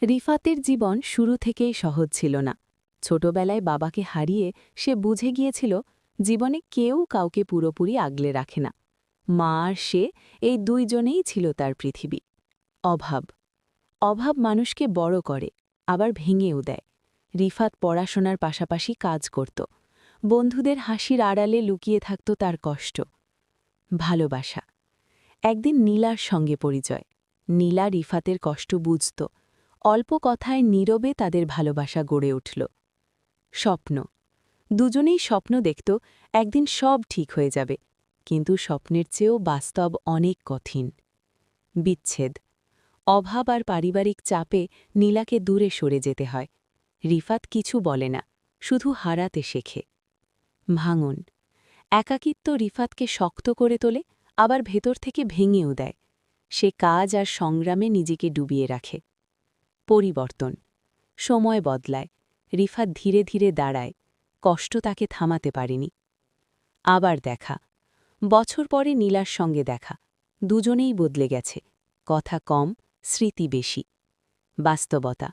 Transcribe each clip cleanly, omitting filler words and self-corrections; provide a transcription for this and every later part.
রিফাতের জীবন শুরু থেকেই সহজ ছিল না। ছোটবেলায় বাবাকে হারিয়ে সে বুঝে গিয়েছিল জীবনে কেউ কাউকে পুরোপুরি আগলে রাখে না। মা আর সে এই দুইজনেই ছিল তার পৃথিবী। অভাব অভাব মানুষকে বড় করে, আবার ভেঙেও দেয়। রিফাত পড়াশোনার পাশাপাশি কাজ করত। বন্ধুদের হাসির আড়ালে লুকিয়ে থাকত তার কষ্ট। ভালোবাসা একদিন নীলার সঙ্গে পরিচয়। নীলা রিফাতের কষ্ট বুঝত। অল্প কথায় নীরবে তাদের ভালোবাসা গড়ে উঠল। স্বপ্ন দুজনেই স্বপ্ন দেখত একদিন সব ঠিক হয়ে যাবে, কিন্তু স্বপ্নের চেয়েও বাস্তব অনেক কঠিন। বিচ্ছেদ অভাব আর পারিবারিক চাপে নীলাকে দূরে সরে যেতে হয়। রিফাত কিছু বলে না, শুধু হারাতে শেখে। ভাঙন একাকিত্ব রিফাতকে শক্ত করে তোলে, আবার ভেতর থেকে ভেঙেও দেয়। সে কাজ আর সংগ্রামে নিজেকে ডুবিয়ে রাখে। পরিবর্তন সময় বদলায়, রিফাত ধীরে ধীরে দাঁড়ায়। কষ্ট তাকে থামাতে পারেনি। আবার দেখা বছর পরে নীলার সঙ্গে দেখা। দুজনেই বদলে গেছে, কথা কম, স্মৃতি বেশি। বাস্তবতা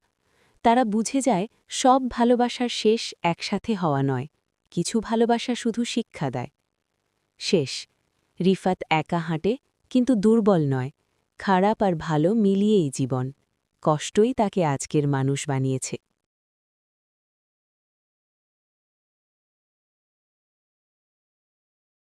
তারা বুঝে যায় সব ভালোবাসার শেষ একসাথে হওয়া নয়, কিছু ভালোবাসা শুধু শিক্ষা দেয়। শেষ রিফাত একা হাঁটে, কিন্তু দুর্বল নয়। খারাপ আর ভালো মিলিয়েই জীবন। কষ্টই তাকে আজকের মানুষ বানিয়েছে।